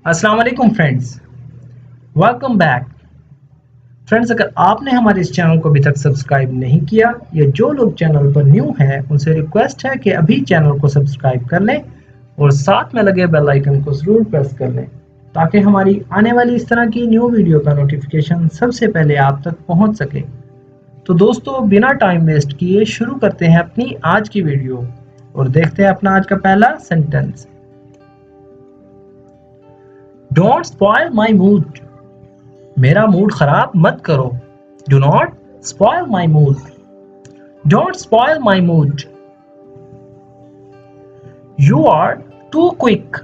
अस्सलाम वालेकुम friends, welcome back. Friends, अगर आपने हमारे इस चैनल को अभी तक सब्सक्राइब नहीं किया या जो लोग चैनल पर न्यू हैं उनसे रिक्वेस्ट है कि अभी चैनल को सब्सक्राइब कर लें और साथ में लगे बेल आइकन को ज़रूर प्रेस कर लें ताकि हमारी आने वाली इस तरह की न्यू वीडियो का नोटिफिकेशन सबसे पहले आप तक पहुंच सके। तो दोस्तों, बिना टाइम वेस्ट किए शुरू करते हैं अपनी आज की वीडियो और देखते हैं अपना आज का पहला sentence. Don't spoil my mood. मेरा मूड खराब मत करो। Do not spoil my mood. Don't spoil my mood. You are too quick.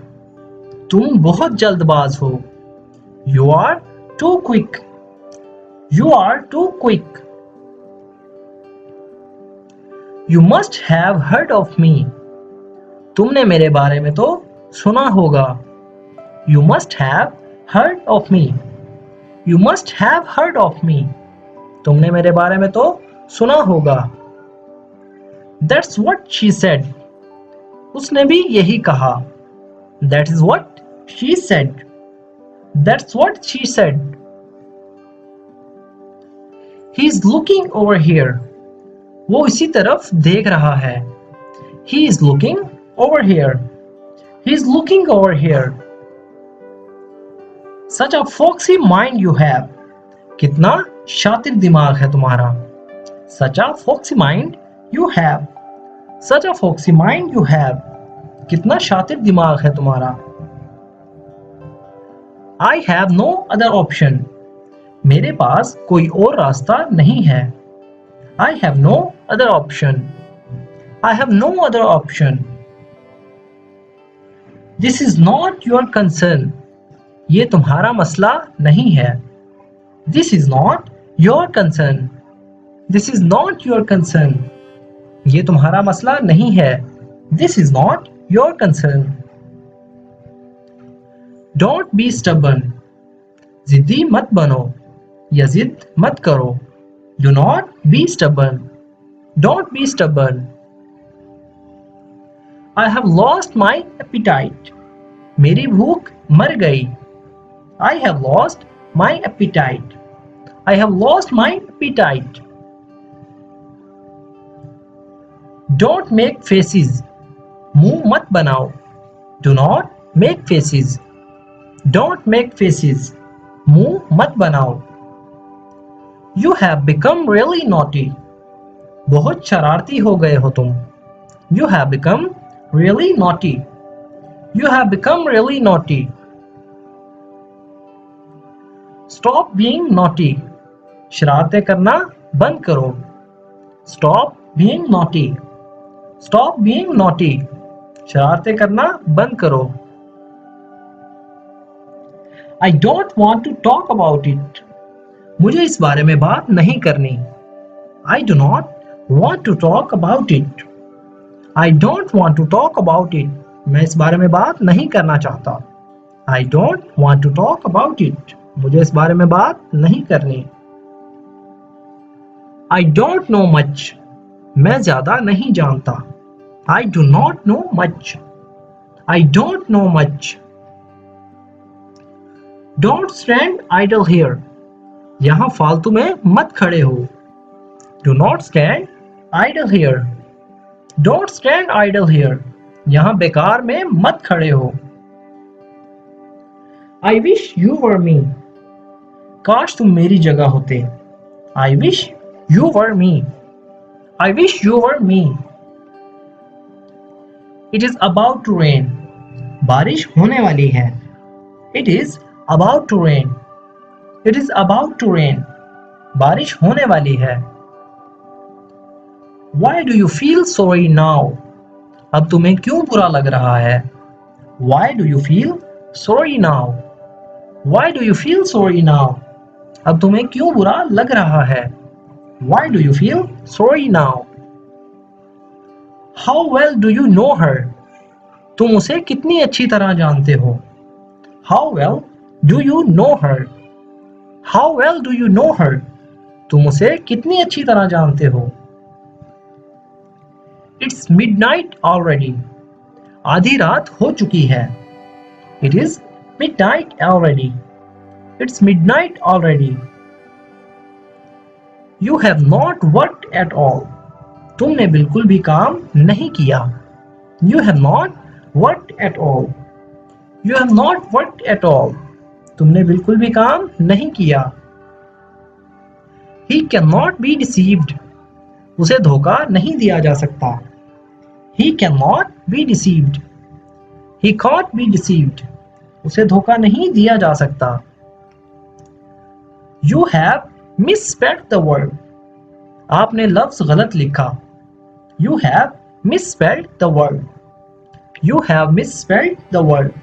तुम बहुत जल्दबाज हो। You are too quick. You are too quick. You must have heard of me. तुमने मेरे बारे में तो सुना होगा। You must have heard of me. You must have heard of me. तुमने मेरे बारे में तो सुना होगा। That's what she said. उसने भी यही कहा। That is what she said. That's what she said. He is looking over here. वो इसी तरफ देख रहा है। He is looking over here. He is looking over here. Such a foxy mind you have. कितना शातिर दिमाग है तुम्हारा। Such a foxy mind you have. Such a foxy mind you have. कितना शातिर दिमाग है तुम्हारा। I have no other option. मेरे पास कोई और रास्ता नहीं है। I have no other option. I have no other option. This is not your concern. ये तुम्हारा मसला नहीं है। This is not your concern. This is not your concern. ये तुम्हारा मसला नहीं है। This is not your concern. Don't be stubborn. जिद्दी मत बनो या जिद मत करो। Do not be stubborn. Don't be stubborn. I have lost my appetite. मेरी भूख मर गई। I have lost my appetite. I have lost my appetite. Don't make faces. मुंह मत बनाओ। Do not make faces. Don't make faces. मुंह मत बनाओ। You have become really naughty. बहुत शरारती हो गए हो तुम। You have become really naughty. You have become really naughty. Stop being naughty. शरारतें करना बंद करो। Stop being naughty. Stop being naughty. शरारतें करना बंद करो। I don't want to talk about it. मुझे इस बारे में बात नहीं करनी। I do not want to talk about it. I don't want to talk about it. मैं इस बारे में बात नहीं करना चाहता। I don't want to talk about it. मुझे इस बारे में बात नहीं करनी। I don't know much. मैं ज्यादा नहीं जानता। I do not know much. I don't know much. Don't stand idle here. यहाँ फालतू में मत खड़े हो। Do not stand idle here. Don't stand idle here. यहाँ बेकार में मत खड़े हो। I wish you were me. काश तुम मेरी जगह होते। I wish you were me. I wish you were me. It is about to rain. बारिश होने वाली है। It is about to rain. It is about to rain. बारिश होने वाली है। Why do you feel sorry now? अब तुम्हें क्यों बुरा लग रहा है? Why do you feel sorry now? Why do you feel sorry now? अब तुम्हें क्यों बुरा लग रहा है? Why do you feel sorry now? How well do you know her? तुम उसे कितनी अच्छी तरह जानते हो? How well do you know her? How well do you know her? तुम उसे कितनी अच्छी तरह जानते हो? It's midnight already. आधी रात हो चुकी है। It is midnight already. It's midnight already. You have not worked at all. तुमने बिल्कुल भी काम नहीं किया. You have not worked at all. You have not worked at all. तुमने बिल्कुल भी काम नहीं किया. He cannot be deceived. उसे धोखा नहीं दिया जा सकता. He cannot be deceived. He can't be deceived. उसे धोखा नहीं दिया जा सकता. You have misspelled the word. आपने लफ्ज गलत लिखा. You have misspelled the word. You have misspelled the word.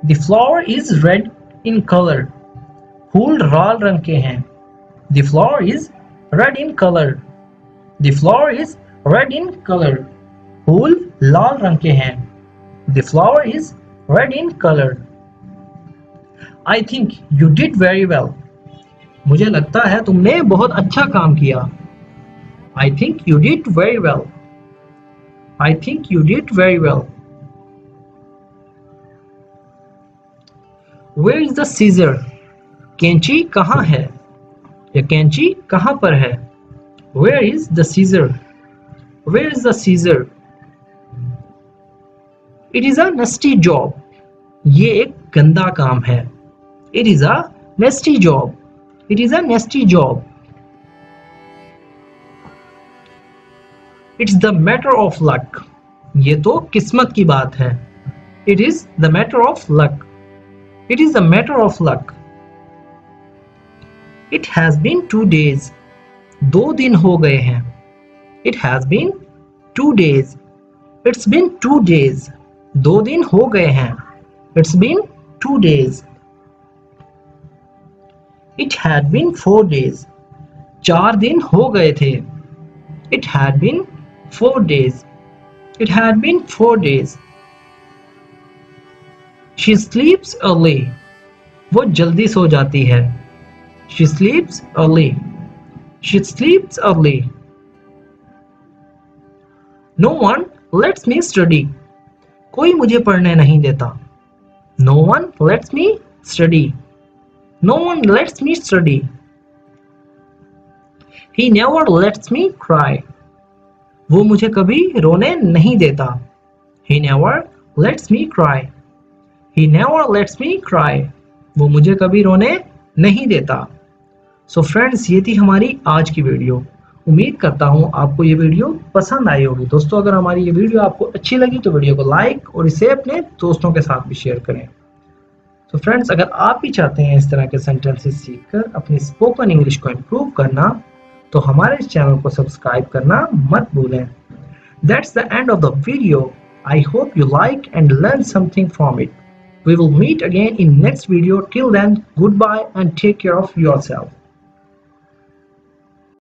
The flower is red in color. फूल लाल रंग के हैं. The flower is red in color. The flower is red in color. फूल लाल रंग के हैं. The flower is red in color. I think you did very well. मुझे लगता है तुमने बहुत अच्छा काम किया. I think you did very well. I think you did very well. Where is the scissor? कैंची कहाँ है? या कैंची कहाँ पर है? Where is the scissor? Where is the scissor? It is a nasty job. ये एक गंदा काम है. It is a nasty job. It is a nasty job. It's the matter of luck. ये तो किस्मत की बात है. It is the matter of luck. It is the matter of luck. It has been 2 days. 2 दिन हो गए हैं. It has been 2 days. It's been 2 days. 2 दिन हो गए हैं. It's been 2 days. It had been 4 days. 4 दिन हो गए थे. It had been 4 days. It had been 4 days. She sleeps early. वो जल्दी सो जाती है. She sleeps early. She sleeps early. No one lets me study. कोई मुझे पढ़ने नहीं देता. No one lets me study. No one lets me study. He never lets me cry. वो मुझे कभी रोने नहीं देता. He never lets me cry. He never lets me cry. वो मुझे कभी रोने नहीं देता. सो फ्रेंड्स, ये थी हमारी आज की वीडियो. उम्मीद करता हूँ आपको ये वीडियो पसंद आई होगी. दोस्तों, अगर हमारी ये वीडियो आपको अच्छी लगी तो वीडियो को लाइक और इसे अपने दोस्तों के साथ भी शेयर करें. तो फ्रेंड्स, अगर आप भी चाहते हैं इस तरह के सेंटेंसेस सीखकर अपनी स्पोकन इंग्लिश को इम्प्रूव करना, तो हमारे इस चैनल को सब्सक्राइब करना मत भूलें. That's the end of the video. I hope you like and learn something from it. We will meet again in next video. Till then, goodbye and take care of yourself.